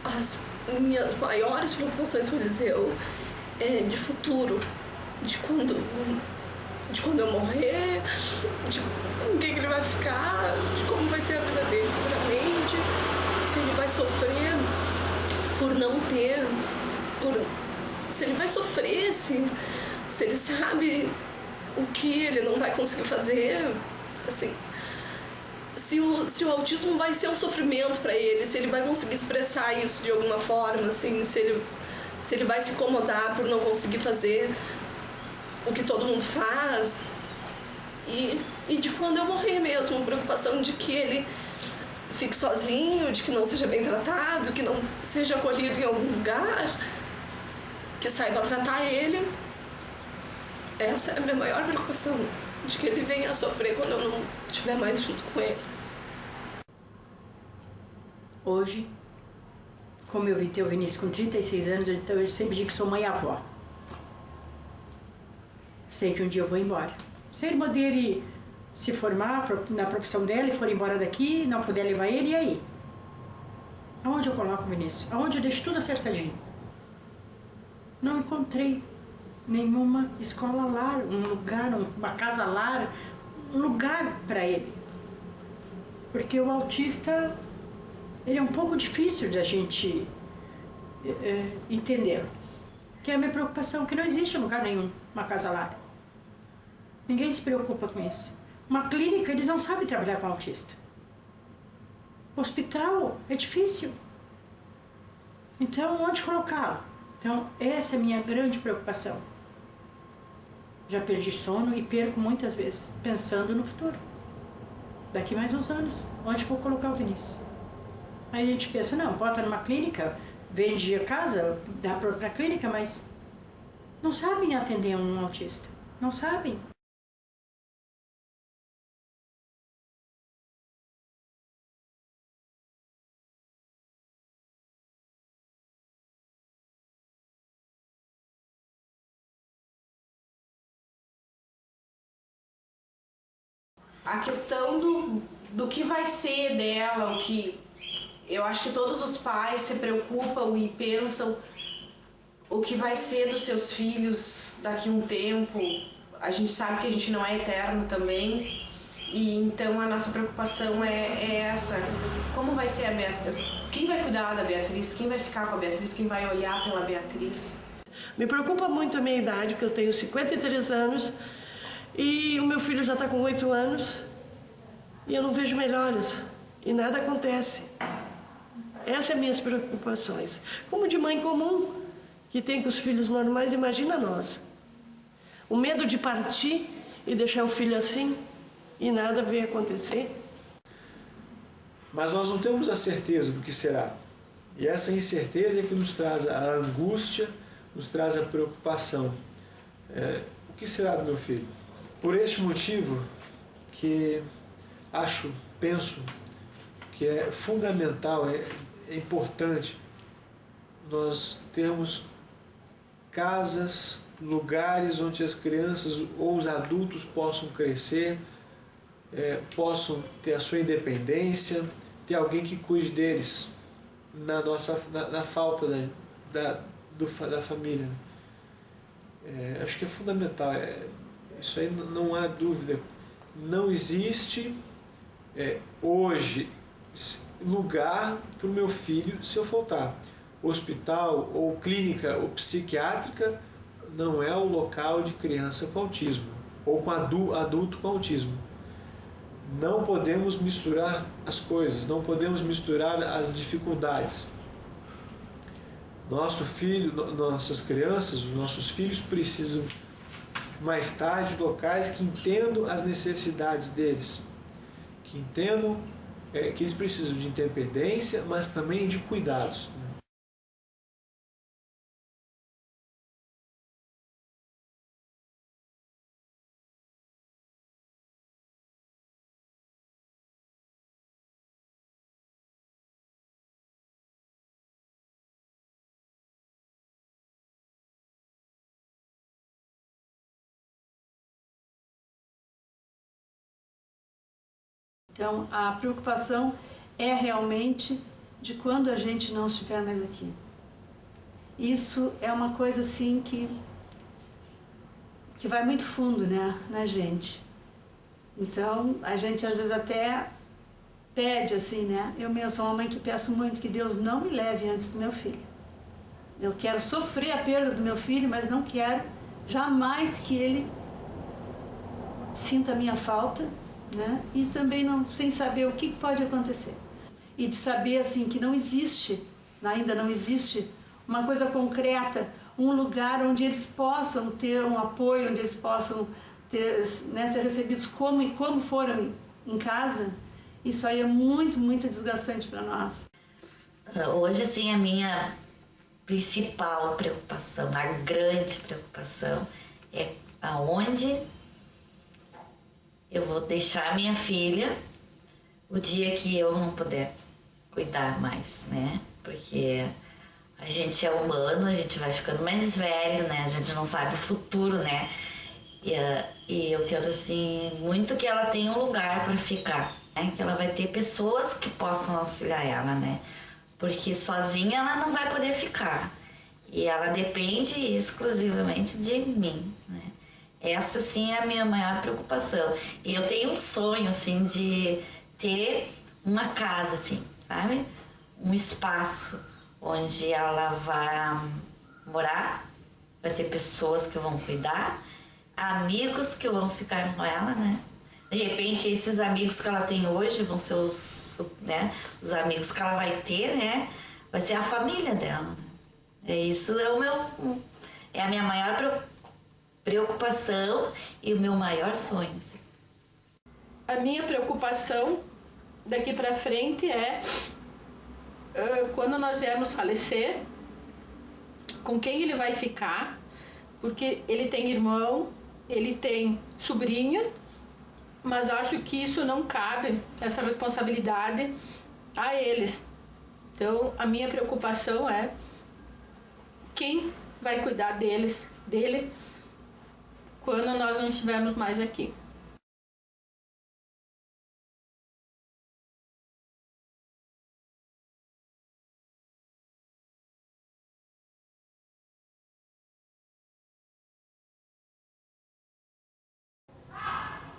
as minhas maiores preocupações com o Eliseu é de futuro, de quando eu morrer, de com quem ele vai ficar, de como vai ser a vida dele futuramente, se ele vai sofrer por não ter, se ele vai sofrer, se ele sabe o que ele não vai conseguir fazer, assim, se o autismo vai ser um sofrimento para ele, se ele vai conseguir expressar isso de alguma forma, assim, se ele vai se incomodar por não conseguir fazer o que todo mundo faz. E de quando eu morrer mesmo, a preocupação de que ele fique sozinho, de que não seja bem tratado, que não seja acolhido em algum lugar, que saiba tratar ele. Essa é a minha maior preocupação, de que ele venha a sofrer quando eu não estiver mais junto com ele. Hoje, como eu vi ter o Vinícius com 36 anos, então eu sempre digo que sou mãe e avó. Sei que um dia eu vou embora. Se ele poder se formar na profissão dela e for embora daqui, não puder levar ele, e aí? Aonde eu coloco o Vinícius? Aonde eu deixo tudo acertadinho? Não encontrei nenhuma escola lar, um lugar, uma casa lar, um lugar para ele. Porque o autista, ele é um pouco difícil de a gente entender. Que é a minha preocupação, que não existe lugar nenhum, uma casa lar. Ninguém se preocupa com isso. Uma clínica, eles não sabem trabalhar com autista. Hospital, é difícil. Então, onde colocá-lo? Então, essa é a minha grande preocupação. Já perdi sono e perco muitas vezes, pensando no futuro. Daqui mais uns anos, onde vou colocar o Vinícius? Aí a gente pensa, não, bota numa clínica, vende a casa, dá para a clínica, mas não sabem atender um autista. Não sabem. A questão do que vai ser dela, o que eu acho que todos os pais se preocupam e pensam o que vai ser dos seus filhos daqui a um tempo. A gente sabe que a gente não é eterno também, e então a nossa preocupação é essa. Como vai ser a Beatriz? Quem vai cuidar da Beatriz? Quem vai ficar com a Beatriz? Quem vai olhar pela Beatriz? Me preocupa muito a minha idade, que eu tenho 53 anos, e o meu filho já está com 8 anos, e eu não vejo melhoras, e nada acontece. Essas são as minhas preocupações. Como de mãe comum, que tem com os filhos normais, imagina nós. O medo de partir e deixar o filho assim, e nada veio acontecer. Mas nós não temos a certeza do que será. E essa incerteza é que nos traz a angústia, nos traz a preocupação. O que será do meu filho? Por este motivo que penso que é fundamental, é importante nós termos casas, lugares onde as crianças ou os adultos possam crescer, possam ter a sua independência, ter alguém que cuide deles na falta da família. Acho que é fundamental, isso aí não há dúvida. Não existe hoje lugar para o meu filho se eu faltar. Hospital ou clínica ou psiquiátrica não é o local de criança com autismo ou com adulto com autismo. Não podemos misturar as coisas, não podemos misturar as dificuldades. Nosso filho, nossas crianças, os nossos filhos precisam mais tarde de locais que entendam as necessidades deles, que entendam que eles precisam de independência, mas também de cuidados. Então, a preocupação é realmente de quando a gente não estiver mais aqui. Isso é uma coisa assim que vai muito fundo, né, na gente. Então, a gente às vezes até pede assim, né? Eu mesma sou uma mãe que peço muito que Deus não me leve antes do meu filho. Eu quero sofrer a perda do meu filho, mas não quero jamais que ele sinta a minha falta, né? E também não, sem saber o que pode acontecer. E de saber assim que não existe, ainda não existe, uma coisa concreta, um lugar onde eles possam ter um apoio, onde eles possam ter, né, ser recebidos como foram em casa. Isso aí é muito, muito desgastante para nós. Hoje, assim, a minha principal preocupação, a grande preocupação é aonde eu vou deixar minha filha o dia que eu não puder cuidar mais, né? Porque a gente é humano, a gente vai ficando mais velho, né? A gente não sabe o futuro, né? E eu quero, assim, muito que ela tenha um lugar para ficar, né? Que ela vai ter pessoas que possam auxiliar ela, né? Porque sozinha ela não vai poder ficar. E ela depende exclusivamente de mim, né? Essa, sim, é a minha maior preocupação. E eu tenho um sonho, assim, de ter uma casa, assim, sabe? Um espaço onde ela vai morar, vai ter pessoas que vão cuidar, amigos que vão ficar com ela, né? De repente, esses amigos que ela tem hoje vão ser os amigos que ela vai ter, né? Vai ser a família dela. Isso é a minha maior preocupação e o meu maior sonho. Assim. A minha preocupação daqui para frente é quando nós viermos falecer, com quem ele vai ficar, porque ele tem irmão, ele tem sobrinhas, mas acho que isso não cabe, essa responsabilidade, a eles. Então, a minha preocupação é quem vai cuidar dele, quando nós não estivermos mais aqui.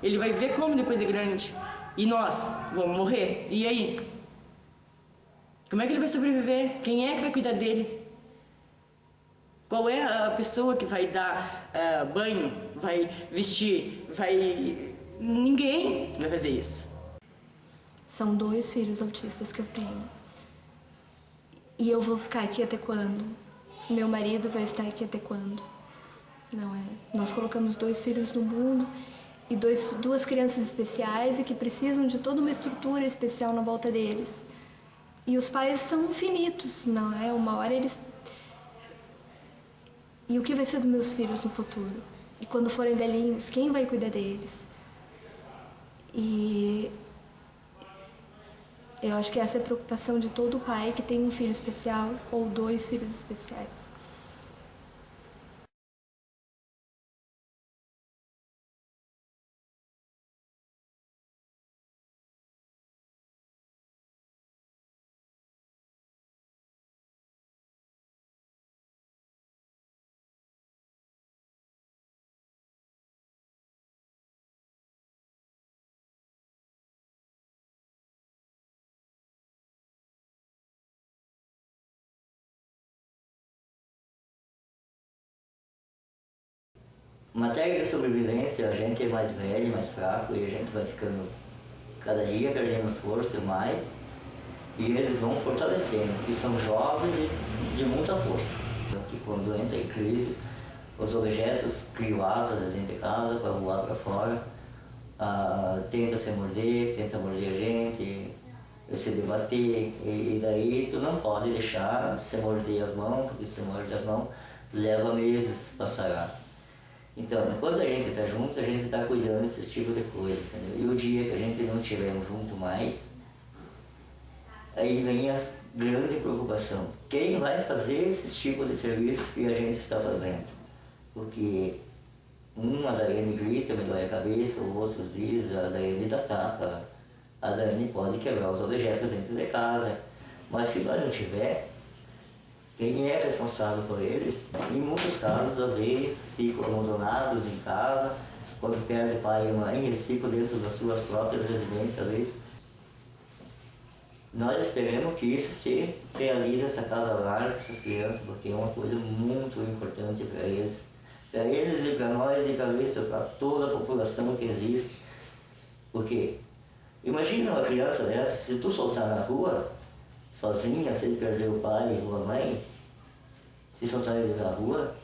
Ele vai ver como depois é grande. E nós vamos morrer. E aí? Como é que ele vai sobreviver? Quem é que vai cuidar dele? Qual é a pessoa que vai dar banho, vai vestir, vai... Ninguém vai fazer isso. São 2 filhos autistas que eu tenho. E eu vou ficar aqui até quando? Meu marido vai estar aqui até quando? Não é? Nós colocamos 2 filhos no mundo e 2 crianças especiais e que precisam de toda uma estrutura especial na volta deles. E os pais são finitos, não é? Uma hora eles... E o que vai ser dos meus filhos no futuro? E quando forem velhinhos, quem vai cuidar deles? E eu acho que essa é a preocupação de todo pai que tem um filho especial ou 2 filhos especiais. Matéria de sobrevivência, a gente é mais velho, mais fraco e a gente vai ficando cada dia perdendo força mais e eles vão fortalecendo, porque são jovens e de muita força. Que quando entra em crise, os objetos criam asas dentro de casa para voar para fora, tenta se morder, tenta morder a gente, se debater, e daí tu não pode deixar se morder as mãos, porque se morde as mãos leva meses para sarar. Então, enquanto a gente está junto, a gente está cuidando desse tipo de coisa, entendeu? E o dia que a gente não estivermos junto mais, aí vem a grande preocupação. Quem vai fazer esse tipo de serviço que a gente está fazendo? Porque a Daiane grita, me dói a cabeça, o outro diz, a Daiane dá tapa, a Daiane pode quebrar os objetos dentro de casa, Mas se nós não tiver, quem é responsável por eles? Em muitos casos, às vezes, ficam abandonados em casa, quando perdem pai e mãe, eles ficam dentro das suas próprias residências, às vezes. Nós esperamos que isso se realize, essa casa lar para essas crianças, porque é uma coisa muito importante para eles. Para eles e para nós e para toda a população que existe. Porque, imagina uma criança dessa, se tu soltar na rua, sozinha, se ele perder o pai ou a mãe, se soltar ele na rua,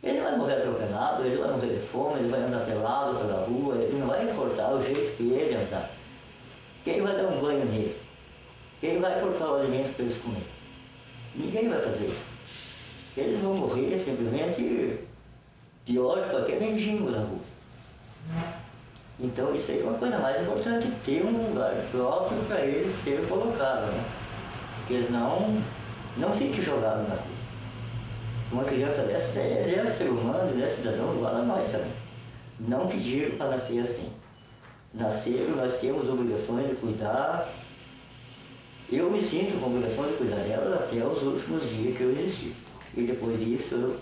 ele vai morrer atropelado, ele vai morrer de fome, ele vai andar pelado pela rua, ele não vai importar o jeito que ele andar. Quem vai dar um banho nele? Quem vai cortar o alimento para eles comerem? Ninguém vai fazer isso. Eles vão morrer simplesmente pior que qualquer mendigo na rua. Então isso aí é uma coisa mais importante, ter um lugar próprio para eles ser colocado, né? Porque eles não fiquem jogados na rua. Uma criança dessa é ser humano, ele é cidadão igual a nós, sabe? Não pediram para nascer assim. Nasceram, nós temos obrigações de cuidar. Eu me sinto com a obrigação de cuidar delas até os últimos dias que eu existi. E depois disso eu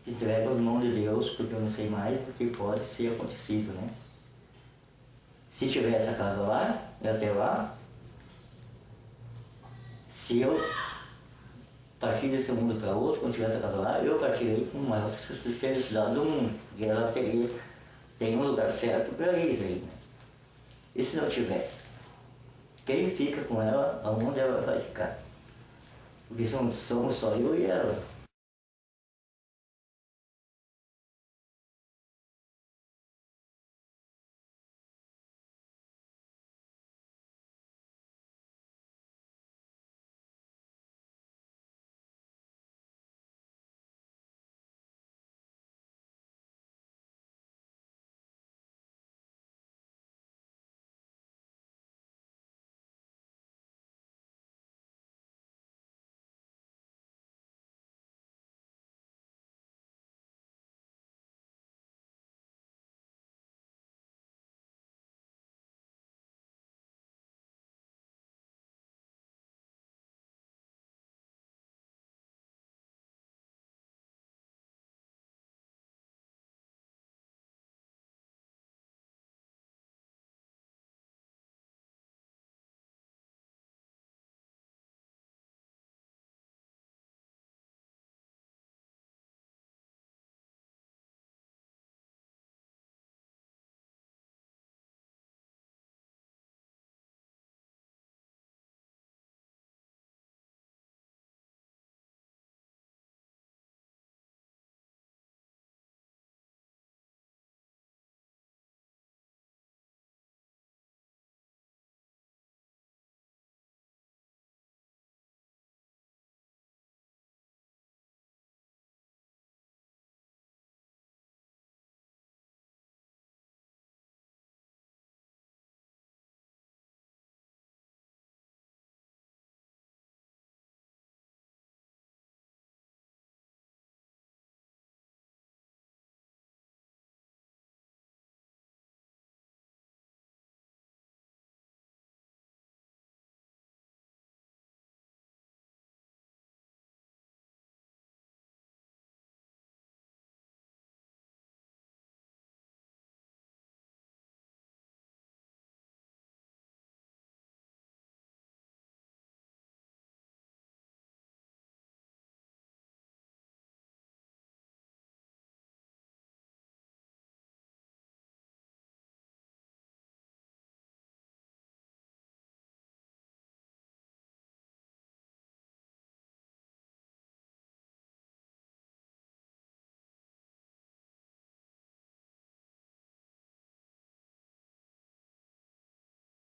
entrego as mãos de Deus, porque eu não sei mais o que pode ser acontecido, né? Se tiver essa casa lá, até lá, se eu partir desse mundo para outro, quando tiver essa casa lá, eu partirei com a maior felicidade do mundo, porque ela tem um lugar certo para ir aí, né? E se não tiver? Quem fica com ela, aonde ela vai ficar? Porque somos só eu e ela.